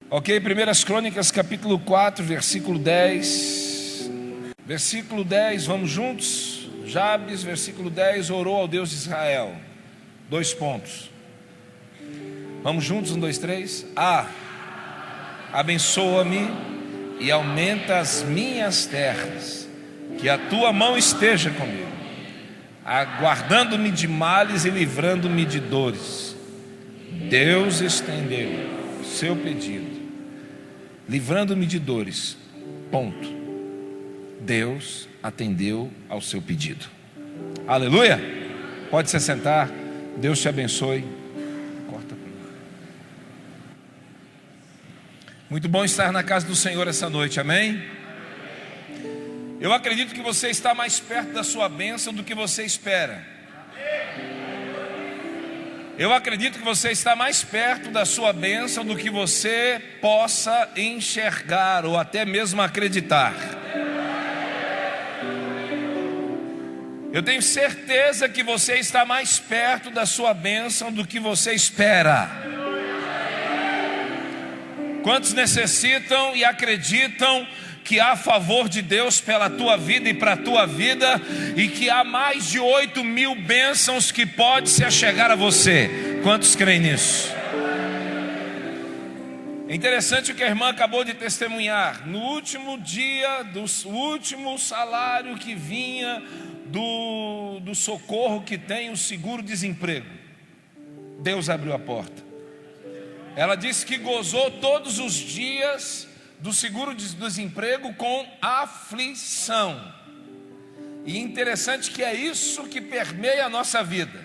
Ok, 1 Crônicas capítulo 4, versículo 10. Versículo 10, vamos juntos? Jabes, versículo 10, orou ao Deus de Israel. 2 pontos. Vamos juntos, 1, 2, 3. Abençoa-me e aumenta as minhas terras, que a tua mão esteja comigo, aguardando-me de males e livrando-me de dores. Deus estendeu o seu pedido, livrando-me de dores. Ponto. Deus atendeu ao seu pedido. Aleluia. Pode se sentar. Deus te abençoe. Corta. Muito bom estar na casa do Senhor essa noite, amém? Eu acredito que você está mais perto da sua bênção do que você espera. Eu acredito que você está mais perto da sua bênção do que você possa enxergar ou até mesmo acreditar. Eu tenho certeza que você está mais perto da sua bênção do que você espera. Quantos necessitam e acreditam que há favor de Deus pela tua vida e para a tua vida, e que há mais de 8.000 bênçãos que pode se achegar a você? Quantos creem nisso? É interessante o que a irmã acabou de testemunhar. No último dia, do último salário que vinha do socorro que tem o seguro-desemprego, Deus abriu a porta. Ela disse que gozou todos os dias do seguro-desemprego com aflição. E interessante que é isso que permeia a nossa vida.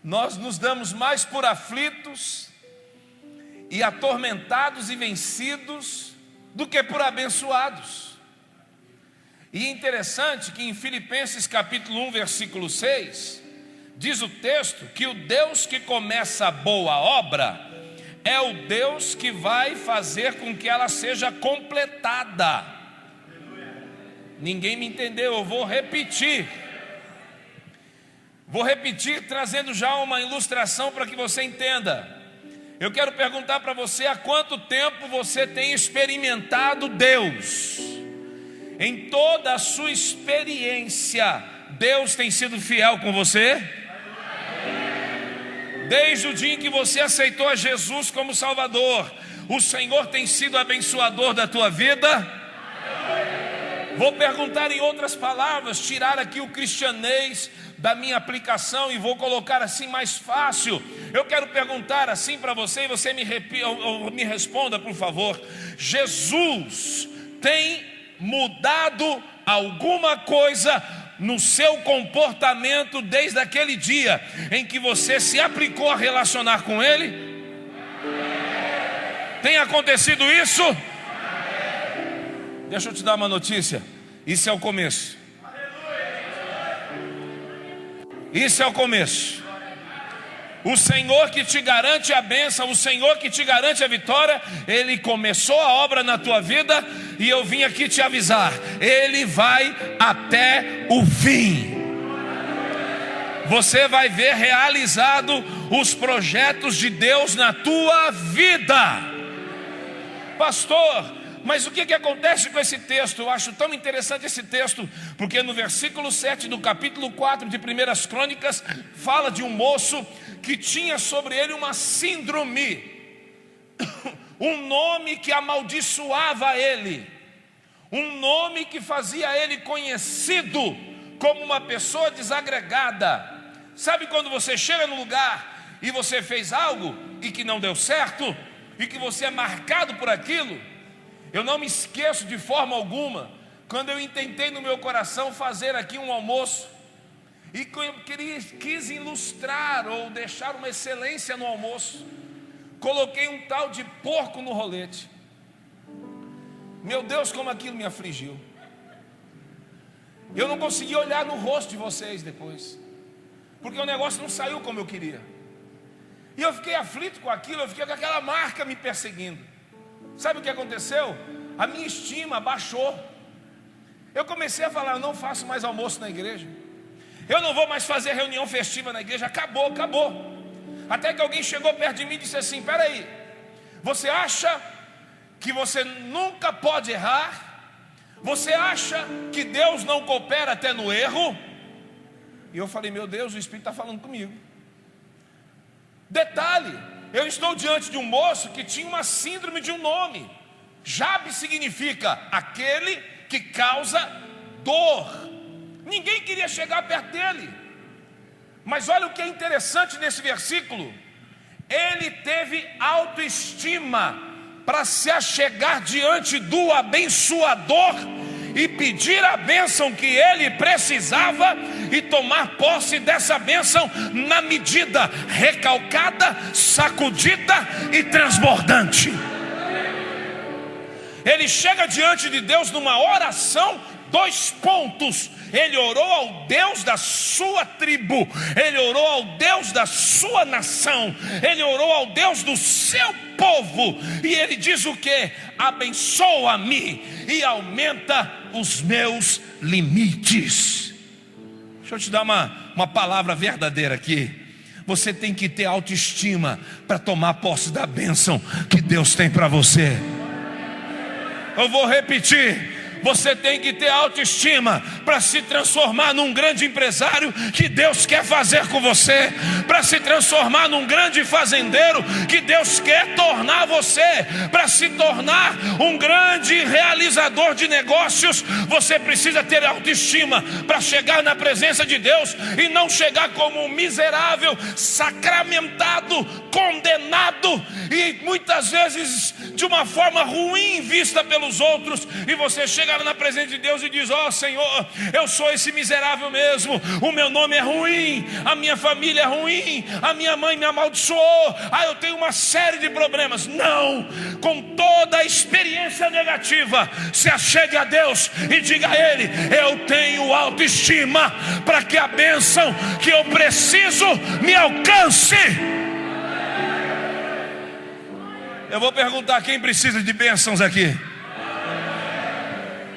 Nós nos damos mais por aflitos e atormentados e vencidos do que por abençoados. E interessante que em Filipenses capítulo 1, versículo 6, diz o texto que o Deus que começa a boa obra é o Deus que vai fazer com que ela seja completada. Ninguém me entendeu, eu vou repetir. Vou repetir trazendo já uma ilustração para que você entenda. Eu quero perguntar para você: há quanto tempo você tem experimentado Deus? Em toda a sua experiência, Deus tem sido fiel com você? Desde o dia em que você aceitou a Jesus como Salvador, o Senhor tem sido abençoador da tua vida? Vou perguntar em outras palavras, tirar aqui o cristianês da minha aplicação e vou colocar assim mais fácil. Eu quero perguntar assim para você e você me responda, por favor. Jesus tem mudado alguma coisa no seu comportamento desde aquele dia em que você se aplicou a relacionar com Ele? Tem acontecido isso? Deixa eu te dar uma notícia. Isso é o começo. Isso é o começo. O Senhor que te garante a bênção, o Senhor que te garante a vitória, Ele começou a obra na tua vida, e eu vim aqui te avisar: Ele vai até o fim. Você vai ver realizado os projetos de Deus na tua vida. Pastor, mas o que acontece com esse texto? Eu acho tão interessante esse texto, porque no versículo 7 do capítulo 4 de 1 Crônicas, fala de um moço que tinha sobre ele uma síndrome, um nome que amaldiçoava ele, um nome que fazia ele conhecido como uma pessoa desagregada. Sabe quando você chega no lugar e você fez algo e que não deu certo, e que você é marcado por aquilo? Eu não me esqueço de forma alguma, quando eu intentei no meu coração fazer aqui um almoço, e quis ilustrar ou deixar uma excelência no almoço, coloquei um tal de porco no rolete. Meu Deus, como aquilo me afligiu. Eu não consegui olhar no rosto de vocês depois, porque o negócio não saiu como eu queria. E eu fiquei aflito com aquilo, eu fiquei com aquela marca me perseguindo. Sabe o que aconteceu? A minha estima baixou. Eu comecei a falar: eu não faço mais almoço na igreja, eu não vou mais fazer reunião festiva na igreja. Acabou. Até que alguém chegou perto de mim e disse assim: espera aí, Você acha que você nunca pode errar? Você acha que Deus não coopera até no erro? E eu falei, meu Deus, o Espírito está falando comigo. Detalhe, eu estou diante de um moço que tinha uma síndrome de um nome. Jabe significa aquele que causa dor. Ninguém queria chegar perto dele. Mas olha o que é interessante nesse versículo. Ele teve autoestima para se achegar diante do abençoador e pedir a bênção que ele precisava e tomar posse dessa bênção na medida recalcada, sacudida e transbordante. Ele chega diante de Deus numa oração, 2 pontos. Ele orou ao Deus da sua tribo, ele orou ao Deus da sua nação, ele orou ao Deus do seu povo. E ele diz o que? Abençoa-me e aumenta os meus limites. Deixa eu te dar uma palavra verdadeira aqui. Você tem que ter autoestima para tomar posse da bênção que Deus tem para você. Eu vou repetir. Você tem que ter autoestima para se transformar num grande empresário que Deus quer fazer com você, para se transformar num grande fazendeiro que Deus quer tornar você, para se tornar um grande realizador de negócios. Você precisa ter autoestima para chegar na presença de Deus e não chegar como um miserável, sacramentado, condenado e muitas vezes de uma forma ruim vista pelos outros. E você chega na presença de Deus e diz: ó Senhor, eu sou esse miserável mesmo, o meu nome é ruim, a minha família é ruim, a minha mãe me amaldiçoou, eu tenho uma série de problemas. Não, com toda a experiência negativa, se achegue a Deus e diga a Ele: eu tenho autoestima para que a bênção que eu preciso me alcance. Eu vou perguntar: quem precisa de bênçãos aqui?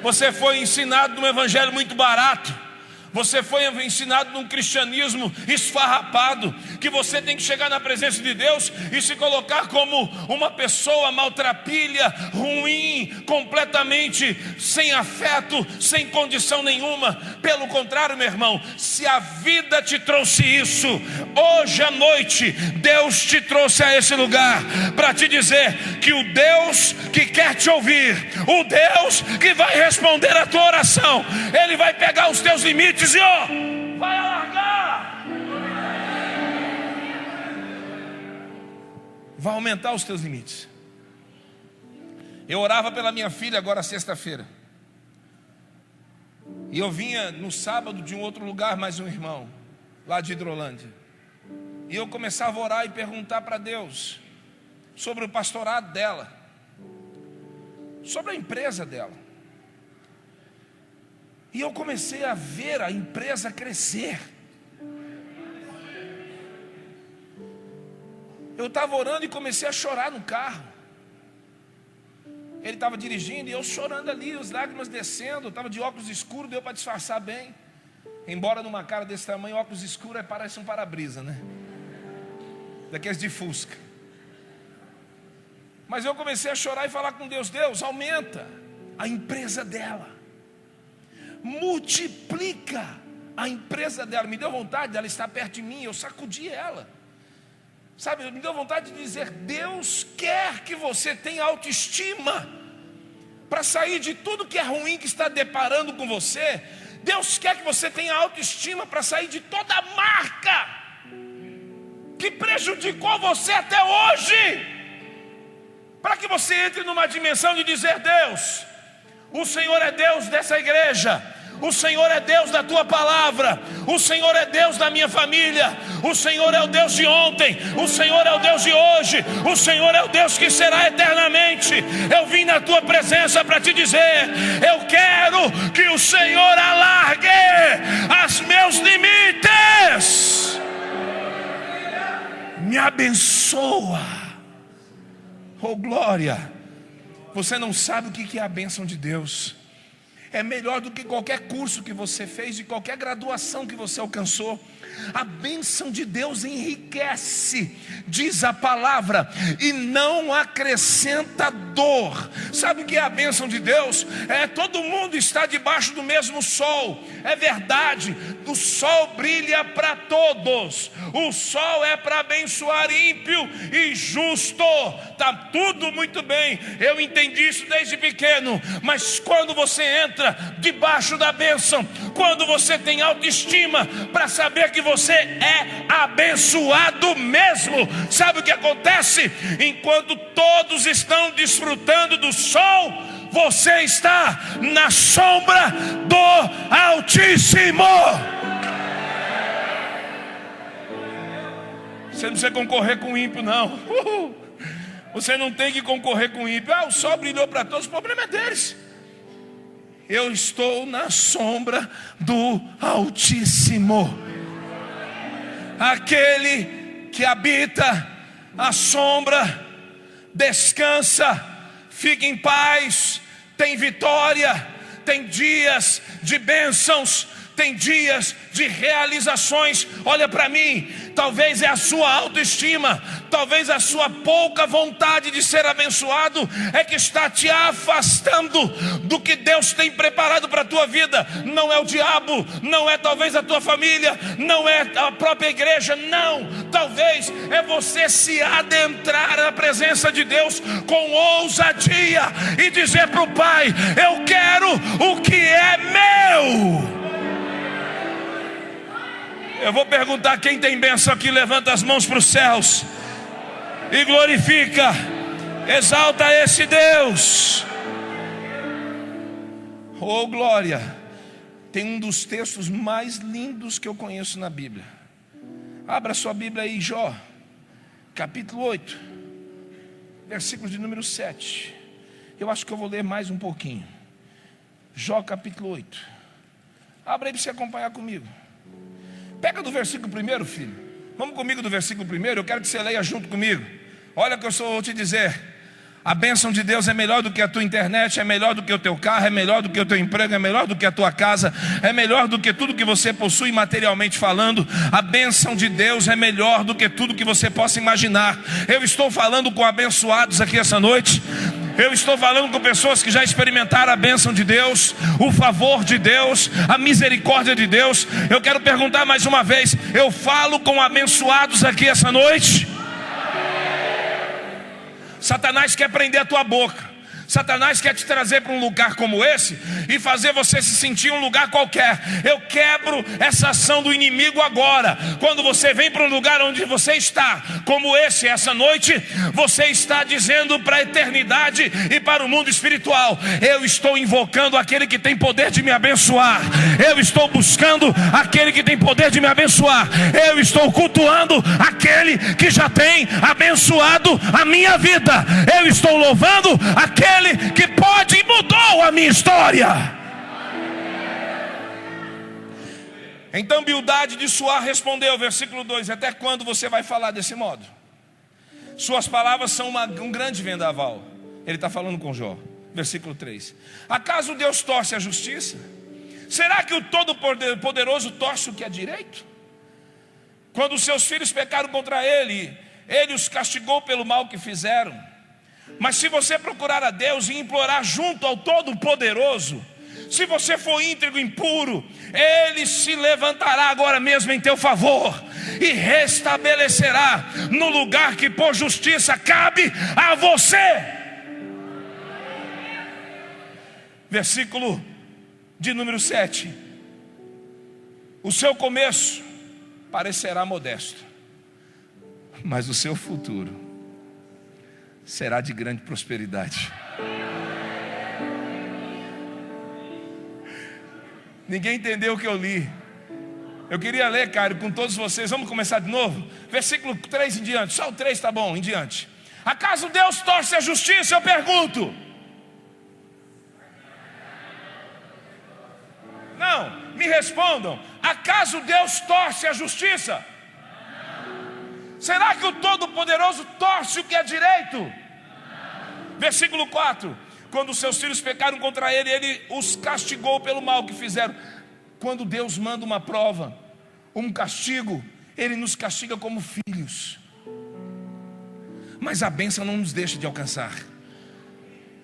Você foi ensinado num evangelho muito barato. Você foi ensinado num cristianismo esfarrapado, que você tem que chegar na presença de Deus e se colocar como uma pessoa maltrapilha, ruim, completamente sem afeto, sem condição nenhuma. Pelo contrário, meu irmão, se a vida te trouxe isso, hoje à noite Deus te trouxe a esse lugar para te dizer que o Deus que quer te ouvir, o Deus que vai responder a tua oração, Ele vai pegar os teus limites e vai alargar, vai aumentar os teus limites. Eu orava pela minha filha agora sexta-feira, e eu vinha no sábado de um outro lugar, mais um irmão lá de Hidrolândia, e eu começava a orar e perguntar para Deus sobre o pastorado dela, sobre a empresa dela. E eu comecei a ver a empresa crescer. Eu estava orando e comecei a chorar no carro. Ele estava dirigindo e eu chorando ali, as lágrimas descendo. Eu estava de óculos escuros, deu para disfarçar bem. Embora numa cara desse tamanho, óculos escuros parece um para-brisa, né? Daqueles de Fusca. Mas eu comecei a chorar e falar com Deus: Deus, aumenta a empresa dela, multiplica a empresa dela. Me deu vontade dela estar perto de mim, eu sacudi ela, sabe, me deu vontade de dizer: Deus quer que você tenha autoestima para sair de tudo que é ruim que está deparando com você. Deus quer que você tenha autoestima para sair de toda marca que prejudicou você até hoje, para que você entre numa dimensão de dizer: Deus, o Senhor é Deus dessa igreja, o Senhor é Deus da tua palavra, o Senhor é Deus da minha família, o Senhor é o Deus de ontem, o Senhor é o Deus de hoje, o Senhor é o Deus que será eternamente. Eu vim na tua presença para te dizer: eu quero que o Senhor alargue os meus limites, me abençoa. Oh glória! Você não sabe o que é a bênção de Deus. É melhor do que qualquer curso que você fez, de qualquer graduação que você alcançou. A bênção de Deus enriquece, diz a palavra, e não acrescenta dor. Sabe o que é a bênção de Deus? Todo mundo está debaixo do mesmo sol. É verdade, o sol brilha para todos. O sol é para abençoar ímpio e justo. Está tudo muito bem, eu entendi isso desde pequeno. Mas quando você entra debaixo da bênção, quando você tem autoestima para saber que você é abençoado mesmo, sabe o que acontece? Enquanto todos estão desfrutando do sol, você está na sombra do Altíssimo. Você não precisa concorrer com o ímpio, não. Você não tem que concorrer com o ímpio. O sol brilhou para todos, o problema é deles. Eu estou na sombra do Altíssimo. Aquele que habita a sombra descansa, fica em paz, tem vitória, tem dias de bênçãos, tem dias de realizações. Olha para mim, talvez é a sua autoestima, talvez a sua pouca vontade de ser abençoado é que está te afastando do que Deus tem preparado para a tua vida. Não é o diabo, não é talvez a tua família, não é a própria igreja, não. Talvez é você se adentrar na presença de Deus com ousadia e dizer para o Pai: eu quero o que é meu. Eu vou perguntar: quem tem bênção aqui, levanta as mãos para os céus e glorifica, exalta esse Deus. Oh glória. Tem um dos textos mais lindos que eu conheço na Bíblia. Abra sua Bíblia aí, Jó, capítulo 8, versículo de número 7. Eu acho que eu vou ler mais um pouquinho. Jó capítulo 8. Abra aí para você acompanhar comigo. Pega do versículo 1, filho. Vamos comigo do versículo 1. Eu quero que você leia junto comigo. Olha o que eu vou te dizer. A bênção de Deus é melhor do que a tua internet, é melhor do que o teu carro, é melhor do que o teu emprego, é melhor do que a tua casa, é melhor do que tudo que você possui materialmente falando. A bênção de Deus é melhor do que tudo que você possa imaginar. Eu estou falando com abençoados aqui essa noite. Eu estou falando com pessoas que já experimentaram a bênção de Deus, o favor de Deus, a misericórdia de Deus. Eu quero perguntar mais uma vez: eu falo com abençoados aqui essa noite? Satanás quer prender a tua boca. Satanás quer te trazer para um lugar como esse e fazer você se sentir um lugar qualquer. Eu quebro essa ação do inimigo agora. Quando você vem para um lugar onde você está, como esse, essa noite, você está dizendo para a eternidade e para o mundo espiritual: eu estou invocando aquele que tem poder de me abençoar. Eu estou buscando aquele que tem poder de me abençoar. Eu estou cultuando aquele que já tem abençoado a minha vida. Eu estou louvando aquele que pode e mudou a minha história. Então Bildade de Suar respondeu, versículo 2: até quando você vai falar desse modo? Suas palavras são um grande vendaval. Ele está falando com Jó. Versículo 3: acaso Deus torce a justiça? Será que o Todo-Poderoso torce o que é direito? Quando os seus filhos pecaram contra ele, ele os castigou pelo mal que fizeram. Mas se você procurar a Deus e implorar junto ao Todo-Poderoso, se você for íntegro e impuro, Ele se levantará agora mesmo em teu favor e restabelecerá no lugar que por justiça cabe a você. Versículo de número 7: o seu começo parecerá modesto, mas o seu futuro será de grande prosperidade. Ninguém entendeu o que eu li. Eu queria ler, cara, com todos vocês. Vamos começar de novo? Versículo 3 em diante. Só o 3 está bom, em diante. Acaso Deus torce a justiça? Eu pergunto. Não, me respondam. Acaso Deus torce a justiça? Será que o Todo-Poderoso torce o que é direito? Não. Versículo 4: quando os seus filhos pecaram contra ele, ele os castigou pelo mal que fizeram. Quando Deus manda uma prova, um castigo, Ele nos castiga como filhos, mas a bênção não nos deixa de alcançar.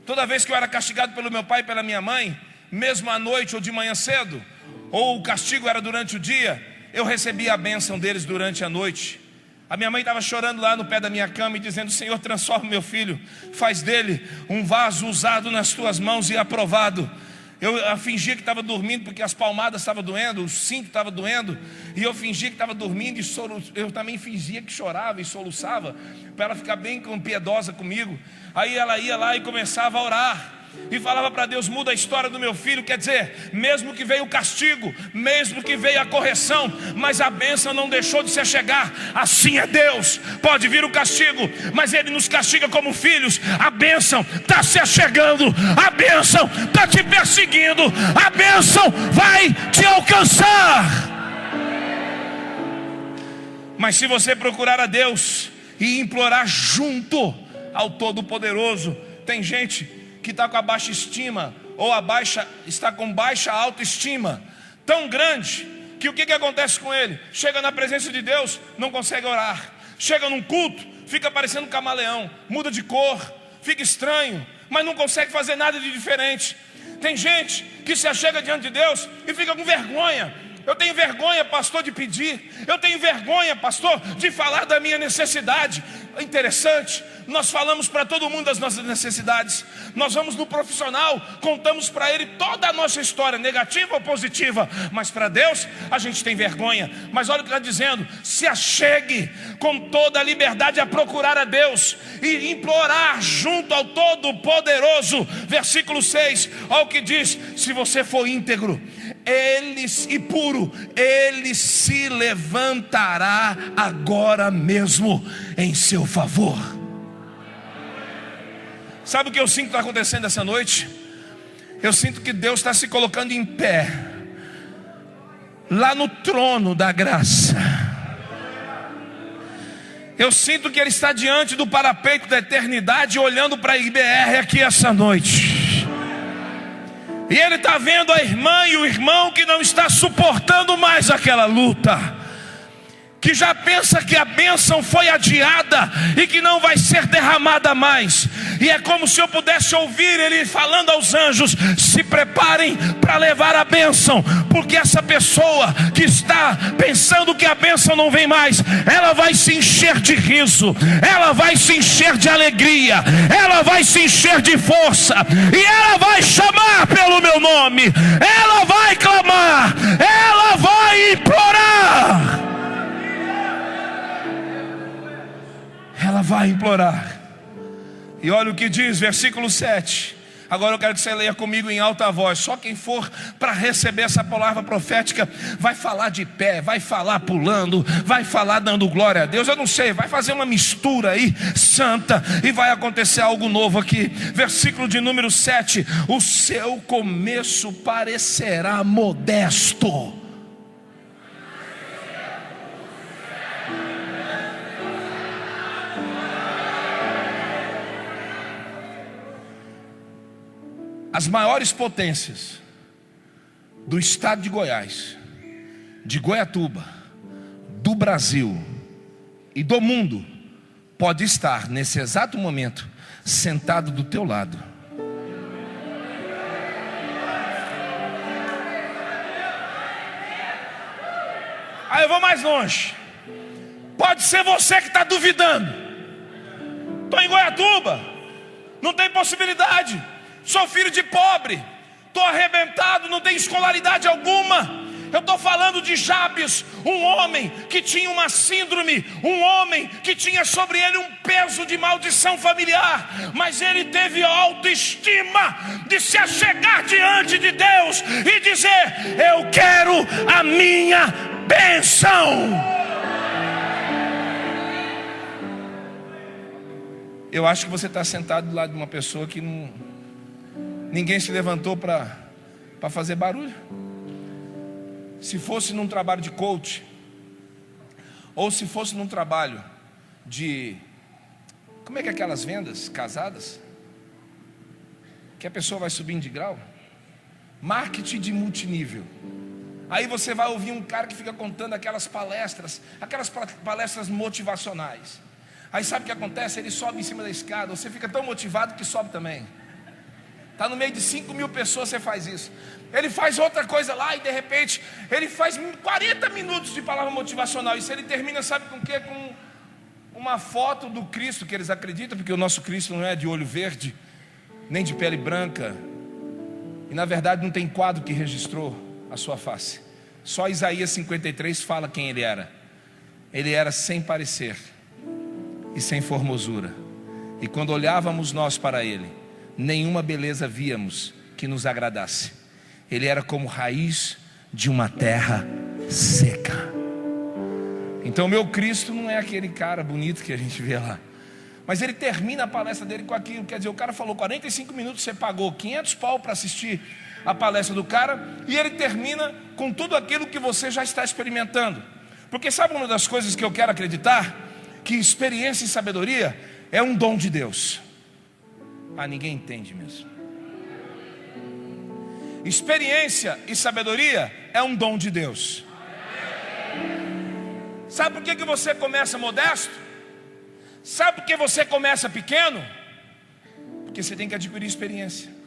Toda vez que eu era castigado pelo meu pai e pela minha mãe, mesmo à noite ou de manhã cedo, ou o castigo era durante o dia, eu recebia a bênção deles durante a noite. A minha mãe estava chorando lá no pé da minha cama e dizendo: Senhor, transforma meu filho, faz dele um vaso usado nas tuas mãos e aprovado. Eu fingia que estava dormindo porque as palmadas estavam doendo, o cinto estava doendo, e eu fingia que estava dormindo, e eu também fingia que chorava e soluçava, para ela ficar bem piedosa comigo. Aí ela ia lá e começava a orar, e falava para Deus: muda a história do meu filho. Quer dizer, mesmo que veio o castigo, mesmo que veio a correção, mas a bênção não deixou de se achegar. Assim é Deus, pode vir o castigo, mas Ele nos castiga como filhos. A bênção está se achegando, a bênção está te perseguindo, a bênção vai te alcançar. Mas se você procurar a Deus e implorar junto ao Todo-Poderoso, tem gente que está com a baixa estima, ou está com baixa autoestima, tão grande, que o que acontece com ele? Chega na presença de Deus, não consegue orar. Chega num culto, fica parecendo um camaleão, muda de cor, fica estranho, mas não consegue fazer nada de diferente. Tem gente que se achega diante de Deus e fica com vergonha. Eu tenho vergonha, pastor, de pedir. Eu tenho vergonha, pastor, de falar da minha necessidade. Interessante, nós falamos para todo mundo das nossas necessidades. Nós vamos no profissional, contamos para ele toda a nossa história, negativa ou positiva. Mas para Deus, a gente tem vergonha. Mas olha o que está dizendo: se achegue com toda a liberdade a procurar a Deus e implorar junto ao Todo-Poderoso. Versículo 6, olha o que diz: se você for íntegro e puro, Ele se levantará agora mesmo em seu favor. Sabe o que eu sinto que está acontecendo essa noite? Eu sinto que Deus está se colocando em pé lá no trono da graça. Eu sinto que Ele está diante do parapeito da eternidade, olhando para a IBR aqui essa noite. E Ele está vendo a irmã e o irmão que não está suportando mais aquela luta, que já pensa que a bênção foi adiada e que não vai ser derramada mais. E é como se eu pudesse ouvir Ele falando aos anjos: se preparem para levar a bênção, porque essa pessoa que está pensando que a bênção não vem mais, ela vai se encher de riso, ela vai se encher de alegria, ela vai se encher de força, e ela vai chamar pelo meu nome, ela vai clamar, ela vai implorar. Ela vai implorar. E olha o que diz, versículo 7. Agora eu quero que você leia comigo em alta voz. Só quem for para receber essa palavra profética vai falar de pé, vai falar pulando, vai falar dando glória a Deus. Eu não sei, vai fazer uma mistura aí santa e vai acontecer algo novo aqui. Versículo de número 7. O seu começo parecerá modesto. As maiores potências do estado de Goiás, de Goiatuba, do Brasil e do mundo pode estar nesse exato momento sentado do teu lado. Aí eu vou mais longe. Pode ser você que está duvidando. Estou em Goiatuba, não tem possibilidade. Sou filho de pobre, estou arrebentado, não tenho escolaridade alguma. Eu estou falando de Jabes, um homem que tinha uma síndrome, um homem que tinha sobre ele um peso de maldição familiar, mas ele teve a autoestima de se achegar diante de Deus e dizer: eu quero a minha bênção. Eu acho que você está sentado do lado de uma pessoa que ninguém se levantou para fazer barulho. Se fosse num trabalho de coach, ou se fosse num trabalho de, como é que é aquelas vendas casadas, que a pessoa vai subindo de grau, marketing de multinível, Aí você vai ouvir um cara que fica contando aquelas palestras motivacionais. Aí sabe o que acontece? Ele sobe em cima da escada, você fica tão motivado que sobe também. Está no meio de 5.000 pessoas, você faz isso. Ele faz outra coisa lá e de repente ele faz 40 minutos de palavra motivacional. E se ele termina, sabe com o quê? Com uma foto do Cristo que eles acreditam, porque o nosso Cristo não é de olho verde, nem de pele branca. E na verdade não tem quadro que registrou a sua face. Só Isaías 53 fala quem ele era. Ele era sem parecer e sem formosura. E quando olhávamos nós para ele, nenhuma beleza víamos que nos agradasse. Ele era como raiz de uma terra seca. Então meu Cristo não é aquele cara bonito que a gente vê lá. Mas ele termina a palestra dele com aquilo. Quer dizer, o cara falou 45 minutos, você pagou 500 pau para assistir a palestra do cara, e ele termina com tudo aquilo que você já está experimentando. Porque sabe uma das coisas que eu quero acreditar? Que experiência e sabedoria é um dom de Deus. Ninguém entende mesmo. Experiência e sabedoria é um dom de Deus. Sabe por que você começa modesto? Sabe por que você começa pequeno? Porque você tem que adquirir experiência.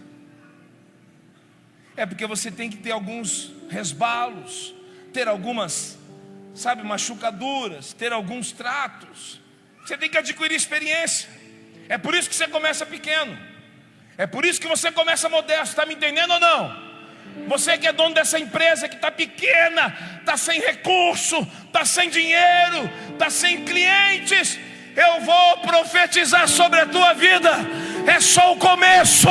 É porque você tem que ter alguns resbalos, ter algumas, machucaduras, ter alguns tratos. Você tem que adquirir experiência. É por isso que você começa pequeno. É por isso que você começa modesto. Está me entendendo ou não? Você que é dono dessa empresa que está pequena, está sem recurso, está sem dinheiro, está sem clientes, eu vou profetizar sobre a tua vida. É só o começo.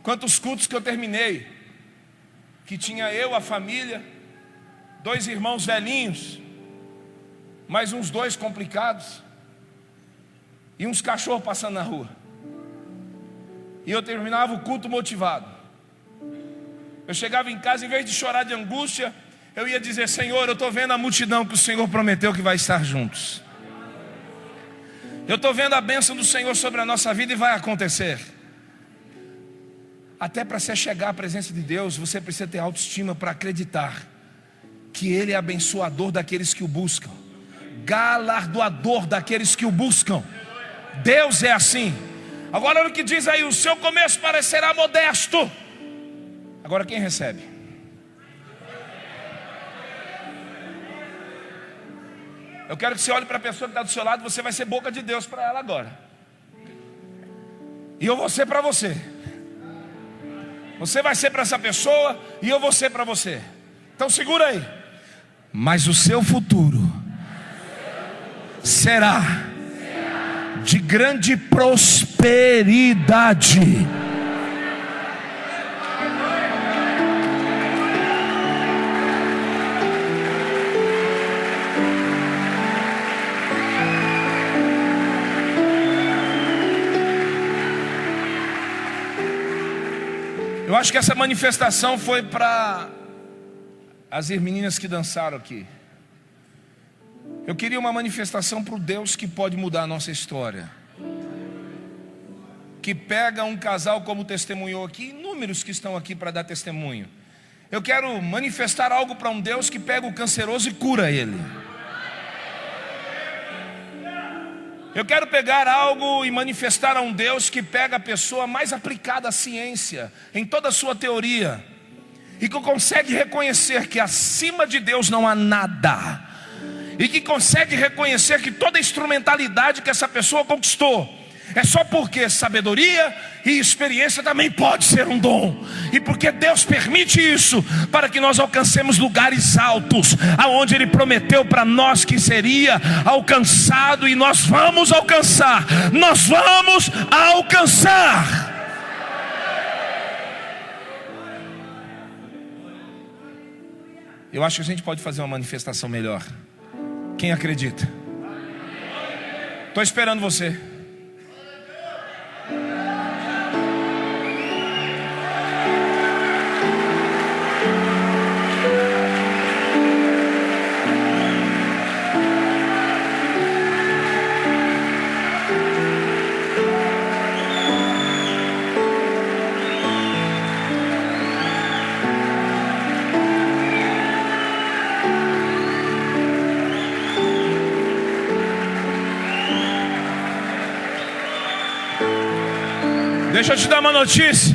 Quantos cultos que eu terminei, que tinha eu, a família, 2 irmãos velhinhos, mais uns 2 complicados, e uns cachorros passando na rua. E eu terminava o culto motivado. Eu chegava em casa, em vez de chorar de angústia, eu ia dizer: Senhor, eu estou vendo a multidão que o Senhor prometeu que vai estar juntos. Eu estou vendo a bênção do Senhor sobre a nossa vida e vai acontecer. Até para você chegar à presença de Deus, você precisa ter autoestima para acreditar que Ele é abençoador daqueles que o buscam, galardoador daqueles que o buscam. Deus é assim. Agora olha o que diz aí: o seu começo parecerá modesto. Agora quem recebe? Eu quero que você olhe para a pessoa que está do seu lado. Você vai ser boca de Deus para ela agora. E eu vou ser para você. Você vai ser para essa pessoa e eu vou ser para você. Então segura aí. Mas o seu futuro será de grande prosperidade. Eu acho que essa manifestação foi para as meninas que dançaram aqui. Eu queria uma manifestação para o Deus que pode mudar a nossa história, que pega um casal como testemunhou aqui, inúmeros que estão aqui para dar testemunho. Eu quero manifestar algo para um Deus que pega o canceroso e cura ele. Eu quero pegar algo e manifestar a um Deus que pega a pessoa mais aplicada à ciência, em toda a sua teoria, e que consegue reconhecer que acima de Deus não há nada, e que consegue reconhecer que toda a instrumentalidade que essa pessoa conquistou é só porque sabedoria e experiência também pode ser um dom, e porque Deus permite isso para que nós alcancemos lugares altos, aonde Ele prometeu para nós que seria alcançado, e nós vamos alcançar. Nós vamos alcançar. Eu acho que a gente pode fazer uma manifestação melhor. Quem acredita? Estou esperando você. Deixa eu te dar uma notícia.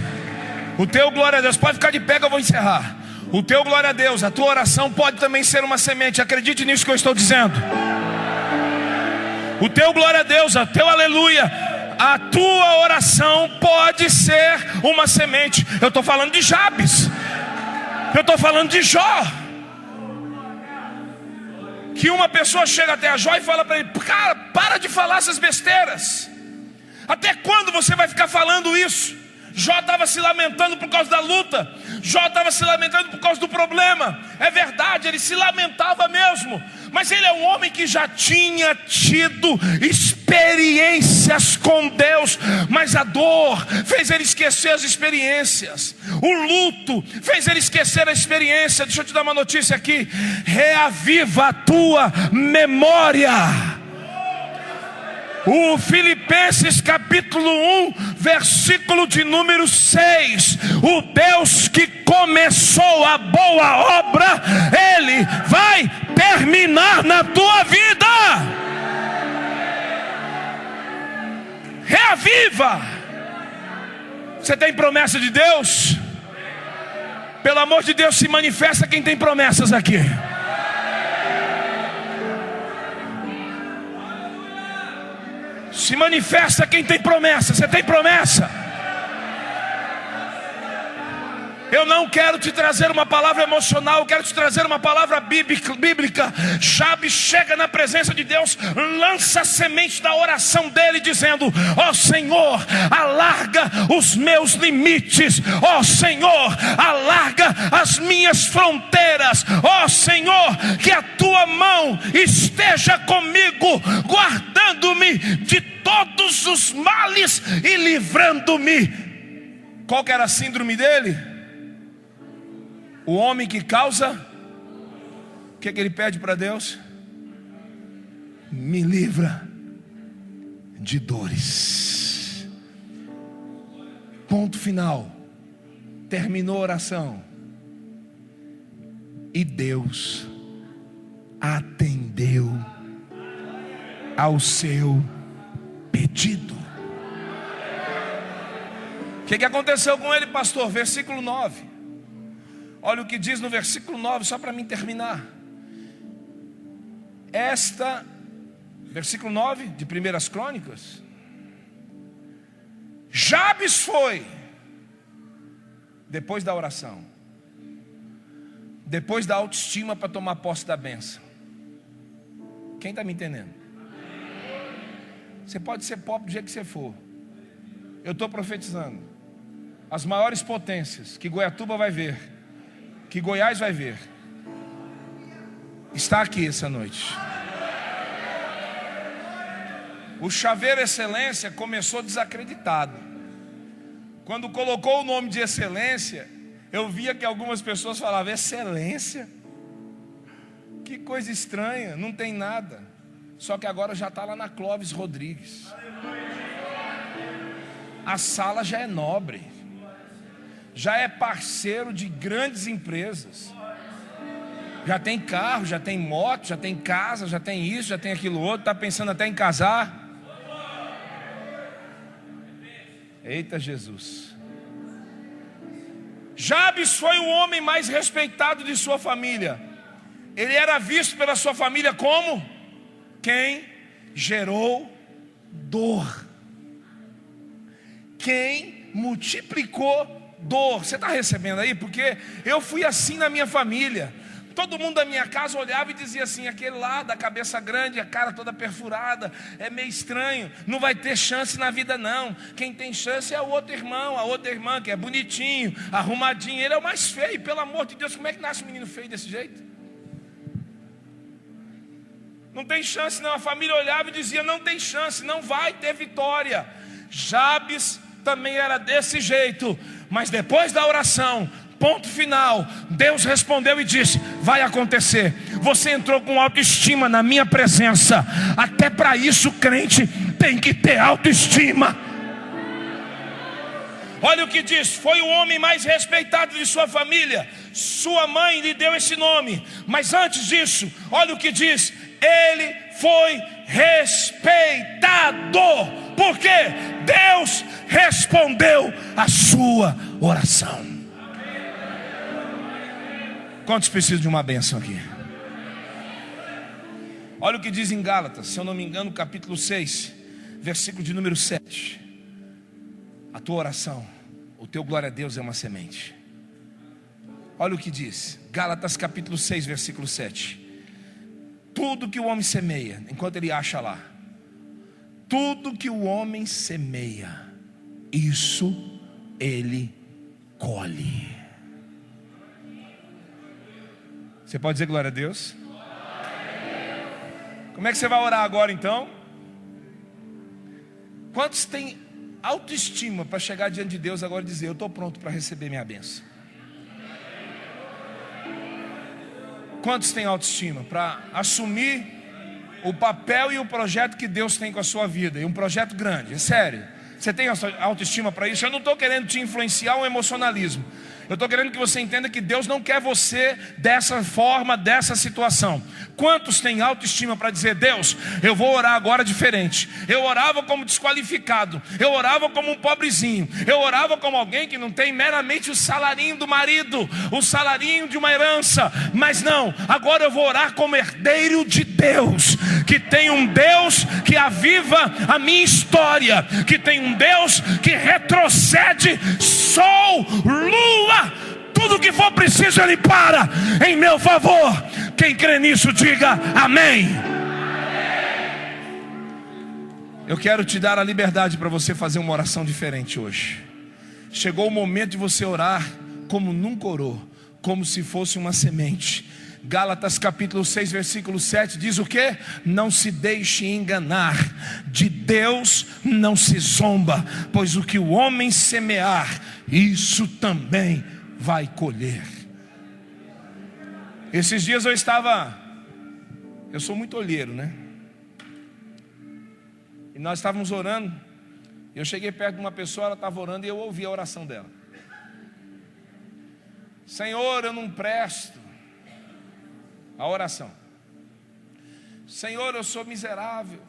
O teu glória a Deus, pode ficar de pé que eu vou encerrar. O teu glória a Deus, a tua oração pode também ser uma semente. Acredite nisso que eu estou dizendo. O teu glória a Deus, o teu aleluia, a tua oração pode ser uma semente. Eu estou falando de Jabes. Eu estou falando de Jó. Que uma pessoa chega até a Jó e fala para ele: cara, para de falar essas besteiras. Até quando você vai ficar falando isso? Jó estava se lamentando por causa da luta. Jó estava se lamentando por causa do problema. É verdade, ele se lamentava mesmo. Mas ele é um homem que já tinha tido experiências com Deus. Mas a dor fez ele esquecer as experiências. O luto fez ele esquecer a experiência. Deixa eu te dar uma notícia aqui. Reaviva a tua memória. O Filipenses capítulo 1, versículo de número 6. O Deus que começou a boa obra, Ele vai terminar na tua vida. Reaviva. Você tem promessa de Deus? Pelo amor de Deus, se manifesta quem tem promessas aqui. Se manifesta quem tem promessa. Você tem promessa? Eu não quero te trazer uma palavra emocional, eu quero te trazer uma palavra bíblica. Jabes chega na presença de Deus, lança a semente da oração dele, dizendo: ó Senhor, alarga os meus limites. Ó Senhor, alarga as minhas fronteiras. Ó Senhor, que a tua mão esteja comigo, guardando-me de todos os males e livrando-me. Qual que era a síndrome dele? O homem que causa. O que ele pede para Deus? Me livra de dores. Ponto final. Terminou a oração. E Deus atendeu ao seu pedido. O que aconteceu com ele, pastor? Versículo 9. Olha o que diz no versículo 9, só para mim terminar. Versículo 9 de 1 Crônicas. Jabes foi, depois da oração, depois da autoestima para tomar posse da bênção. Quem está me entendendo? Você pode ser pobre do jeito que você for. Eu estou profetizando. As maiores potências que Goiatuba vai ver, que Goiás vai ver, está aqui essa noite. O Chaveiro Excelência começou desacreditado. Quando colocou o nome de Excelência, eu via que algumas pessoas falavam: Excelência? Que coisa estranha, não tem nada. Só que agora já está lá na Clóvis Rodrigues. A sala já é nobre, já é parceiro de grandes empresas, já tem carro, já tem moto, já tem casa, já tem isso, já tem aquilo outro, está pensando até em casar. Eita Jesus. Jabes foi o homem mais respeitado de sua família. Ele era visto pela sua família como quem gerou dor, quem multiplicou dor. Você está recebendo aí? Porque eu fui assim na minha família. Todo mundo da minha casa olhava e dizia assim: aquele lá da cabeça grande, a cara toda perfurada, é meio estranho, não vai ter chance na vida não. Quem tem chance é o outro irmão, a outra irmã que é bonitinho, arrumadinho. Ele é o mais feio, pelo amor de Deus. Como é que nasce um menino feio desse jeito? Não tem chance não. A família olhava e dizia: não tem chance, não vai ter vitória. Jabes também era desse jeito. Mas depois da oração, ponto final, Deus respondeu e disse: vai acontecer. Você entrou com autoestima na minha presença. Até para isso crente tem que ter autoestima. Olha o que diz: foi o homem mais respeitado de sua família. Sua mãe lhe deu esse nome. Mas antes disso, olha o que diz: ele foi respeitado porque Deus respondeu a sua oração. Quantos precisam de uma bênção aqui? Olha o que diz em Gálatas, se eu não me engano, capítulo 6, versículo de número 7. A tua oração, o teu glória a Deus é uma semente. Olha o que diz, Gálatas capítulo 6, versículo 7. Tudo que o homem semeia, enquanto ele acha lá, tudo que o homem semeia, isso ele colhe. Você pode dizer glória a Deus? Como é que você vai orar agora então? Quantos têm autoestima para chegar diante de Deus agora e dizer: eu estou pronto para receber minha bênção? Quantos têm autoestima para assumir o papel e o projeto que Deus tem com a sua vida? E um projeto grande, é sério. Você tem autoestima para isso? Eu não estou querendo te influenciar um emocionalismo. Eu estou querendo que você entenda que Deus não quer você dessa forma, dessa situação. Quantos têm autoestima para dizer: Deus, eu vou orar agora diferente. Eu orava como desqualificado, eu orava como um pobrezinho, eu orava como alguém que não tem meramente o salarinho do marido, o salarinho de uma herança. Mas não, agora eu vou orar como herdeiro de Deus, que tem um Deus que aviva a minha história, que tem um Deus que retrocede sol, lua, tudo que for preciso Ele para em meu favor. Quem crê nisso diga amém. Eu quero te dar a liberdade para você fazer uma oração diferente hoje. Chegou o momento de você orar como nunca orou, como se fosse uma semente. Gálatas capítulo 6 versículo 7 diz o quê? Não se deixe enganar, de Deus não se zomba, pois o que o homem semear, isso também vai colher. Esses dias eu sou muito olheiro, né? E nós estávamos orando, eu cheguei perto de uma pessoa, ela estava orando e eu ouvi a oração dela. Senhor, eu não presto. A oração: Senhor, eu sou miserável.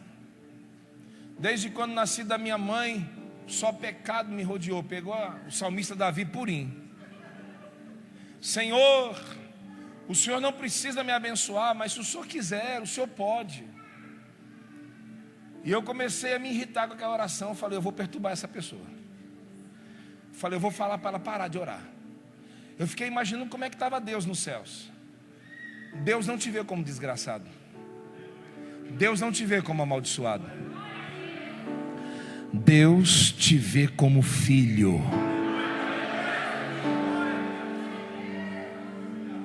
Desde quando nasci da minha mãe, só pecado me rodeou. Pegou o salmista Davi purinho. Senhor, o Senhor não precisa me abençoar, mas se o Senhor quiser, o Senhor pode. E eu comecei a me irritar com aquela oração. Eu falei: eu vou perturbar essa pessoa. Eu falei: eu vou falar para ela parar de orar. Eu fiquei imaginando como é que estava Deus nos céus. Deus não te vê como desgraçado. Deus não te vê como amaldiçoado. Deus te vê como filho.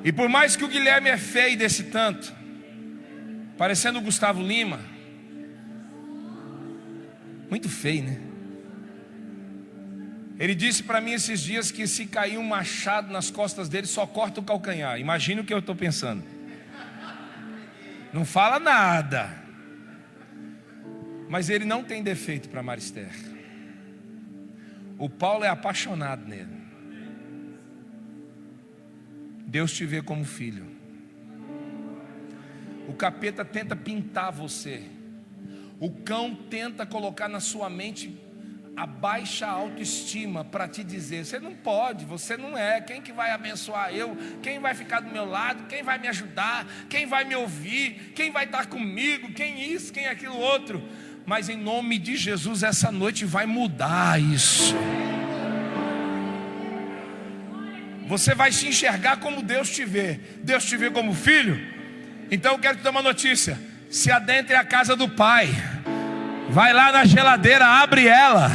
E por mais que o Guilherme é feio desse tanto, parecendo o Gustavo Lima, muito feio, né? Ele disse para mim esses dias que se cair um machado nas costas dele, só corta o calcanhar. Imagina o que eu estou pensando. Não fala nada. Mas ele não tem defeito para Marister. O Paulo é apaixonado nele. Deus te vê como filho. O capeta tenta pintar você. O cão tenta colocar na sua mente a baixa autoestima para te dizer: você não pode, você não é. Quem que vai abençoar eu? Quem vai ficar do meu lado? Quem vai me ajudar? Quem vai me ouvir? Quem vai estar comigo? Quem isso? Quem aquilo outro? Mas em nome de Jesus, essa noite vai mudar isso. Você vai se enxergar como Deus te vê. Deus te vê como filho. Então eu quero te dar uma notícia: se adentre a casa do Pai. Vai lá na geladeira, abre ela,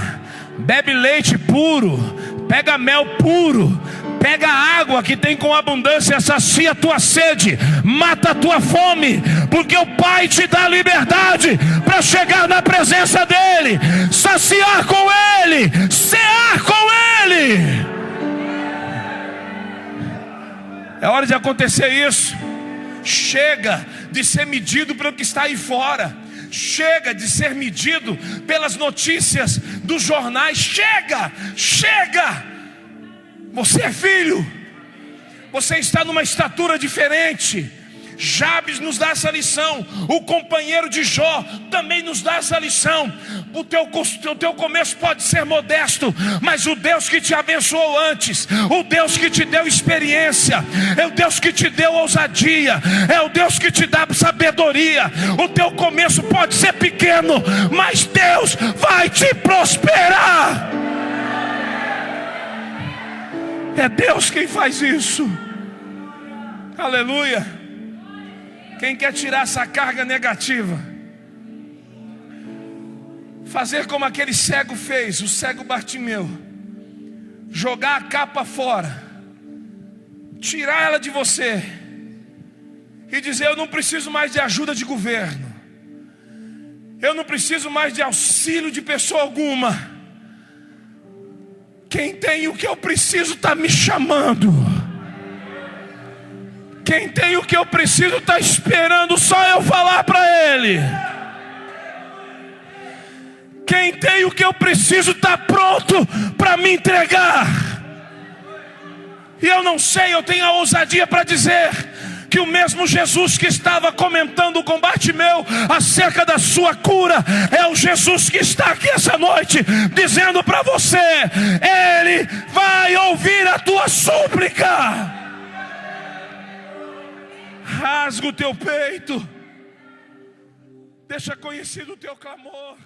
bebe leite puro, pega mel puro, pega água que tem com abundância, sacia a tua sede, mata a tua fome, porque o Pai te dá liberdade para chegar na presença dEle, saciar com Ele, cear com Ele. É hora de acontecer isso. Chega de ser medido pelo que está aí fora. Chega de ser medido pelas notícias dos jornais. Chega, chega. Você é filho. Você está numa estatura diferente. Jabes nos dá essa lição. O companheiro de Jó também nos dá essa lição. O teu começo pode ser modesto, mas o Deus que te abençoou antes, o Deus que te deu experiência, é o Deus que te deu ousadia, é o Deus que te dá sabedoria. O teu começo pode ser pequeno, mas Deus vai te prosperar. É Deus quem faz isso. Aleluia. Quem quer tirar essa carga negativa, fazer como aquele cego fez, o cego Bartimeu, jogar a capa fora, tirar ela de você e dizer: eu não preciso mais de ajuda de governo, eu não preciso mais de auxílio de pessoa alguma. Quem tem o que eu preciso está me chamando. Quem tem o que eu preciso está esperando só eu falar para ele. Quem tem o que eu preciso está pronto para me entregar. E eu não sei, eu tenho a ousadia para dizer que o mesmo Jesus que estava comentando com Bartimeu acerca da sua cura, é o Jesus que está aqui essa noite, dizendo para você: Ele vai ouvir a tua súplica. Rasga o teu peito, deixa conhecido o teu clamor.